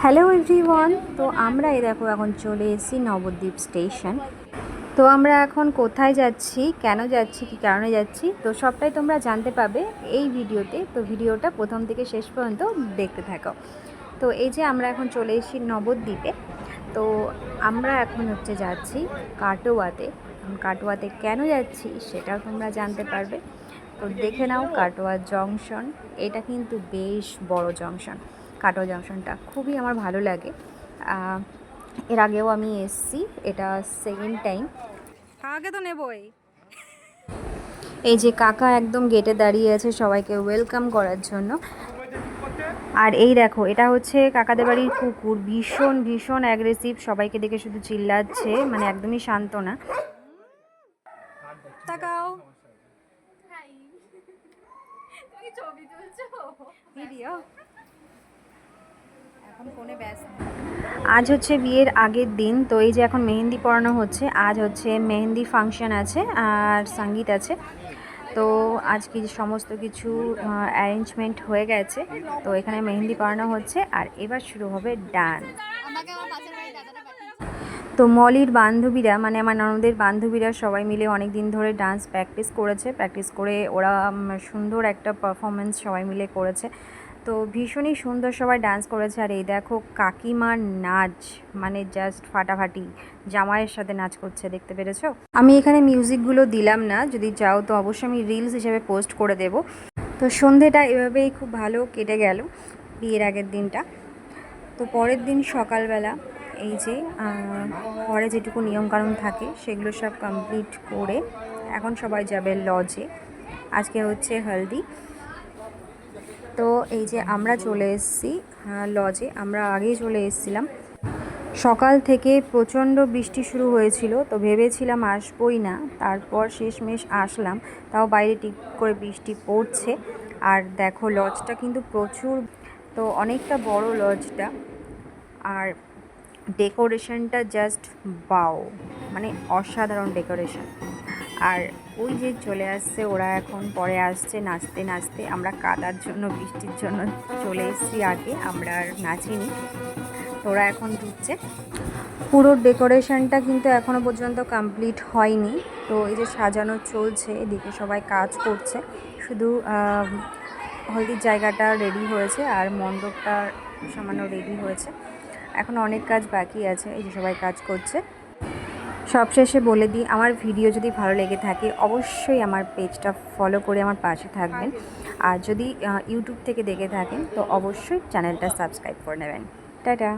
Hello everyone. তো আমরা এই দেখো এখন চলে এসেছি নবদ্বীপ স্টেশন। তো আমরা এখন কোথায় যাচ্ছি, কেন যাচ্ছি, কী কারণে যাচ্ছি, তো সবটাই তোমরা জানতে পাবে এই ভিডিওতে। তো ভিডিওটা প্রথম থেকে শেষ পর্যন্ত দেখতে থাকো। তো এই যে আমরা এখন চলে এসেছি নবদ্বীপে। তো আমরা এখন যাচ্ছি কাটোয়াতে। কাটোয়াতে কেন যাচ্ছি সেটাও তোমরা জানতে পারবে। তো দেখে নাও কাটোয়া জংশন। এটা কিন্তু বেশ বড় জংশন। কাটোয়া জংশনটা খুবই আমার ভালো লাগে। এর আগেও আমি এসছি, এটা সেকেন্ড টাইম। কাকাকে তো নেবই। এই যে কাকা একদম গেটে দাঁড়িয়ে আছে সবাইকে ওয়েলকাম করার জন্য। আর এই দেখো, এটা হচ্ছে কাকাদের বাড়ির কুকুর। ভীষণ ভীষণ অ্যাগ্রেসিভ, সবাইকে দেখে শুধু চিল্লাচ্ছে, মানে একদমই শান্ত না। তাকাও। ভিডিও এখন ফোনে ব্যস্ত। আজ হচ্ছে বিয়ের আগের দিন। তো এই যে এখন মেহেন্দি পরানো হচ্ছে। আজ হচ্ছে মেহেন্দি ফাংশন আছে আর সঙ্গীত আছে। তো আজকে সমস্ত কিছু অ্যারেঞ্জমেন্ট হয়ে গেছে। তো এখানে মেহেন্দি পরানো হচ্ছে আর এবার শুরু হবে ডান্স। তো মলির বান্ধবীরা, মানে আমার ননদের বান্ধবীরা সবাই মিলে অনেক দিন ধরে ডান্স প্র্যাকটিস করে ওরা সুন্দর একটা পারফরমেন্স সবাই মিলে করেছে। তো ভীষণই সুন্দর সবাই ডান্স করেছে। আর এই দেখো কাকিমার নাচ, মানে জাস্ট ফাটাফাটি। জামাইয়ের সাথে নাচ করছে, দেখতে পেরেছো? আমি এখানে মিউজিকগুলো দিলাম না, যদি চাও তো অবশ্যই আমি রিলস হিসেবে পোস্ট করে দেব। তো সন্ধেটা এভাবেই খুব ভালো কেটে গেল বিয়ের আগের দিনটা। তো পরের দিন সকালবেলা এই যে ঘরে যেটুকু নিয়মকানুন থাকে সেগুলো সব কমপ্লিট করে এখন সবাই যাবে লজে। আজকে হচ্ছে হলদি। তো এই যে আমরা চলে এসেছি লজে। আমরা আগেই চলে এসেছিলাম। সকাল থেকে প্রচণ্ড বৃষ্টি শুরু হয়েছিল, তো ভেবেছিলাম আসবই না, তারপর শেষমেশ আসলাম। তাও বাইরে টিপ করে বৃষ্টি পড়ছে। আর দেখো লজটা কিন্তু প্রচুর, তো অনেকটা বড় লজটা। আর ডেকোরেশনটা জাস্ট বাও, মানে অসাধারণ ডেকোরেশন। আর ওই যে চলে আসছে ওরা, এখন পরে আসছে নাচতে নাচতে। আমরা কাদার জন্য, বৃষ্টির জন্য চলে এসেছি আগে, আমরা আর নাচিনি। তো ওরা এখন ঢুকছে। পুরো ডেকোরেশনটা কিন্তু এখনও পর্যন্ত কমপ্লিট হয়নি। তো এই যে সাজানো চলছে, এদিকে সবাই কাজ করছে। শুধু হলদির জায়গাটা রেডি হয়েছে আর মণ্ডপটা সামান্য রেডি হয়েছে। এখন অনেক কাজ বাকি আছে, এই যে সবাই কাজ করছে। সবশেষে বলে দিই, আমার ভিডিও যদি ভালো লেগে থাকে অবশ্যই আমার পেজটা ফলো করে আমার পাশে থাকবেন। আর যদি ইউটিউব থেকে দেখে থাকেন তো অবশ্যই চ্যানেলটা সাবস্ক্রাইব করে নেবেন। টাটা।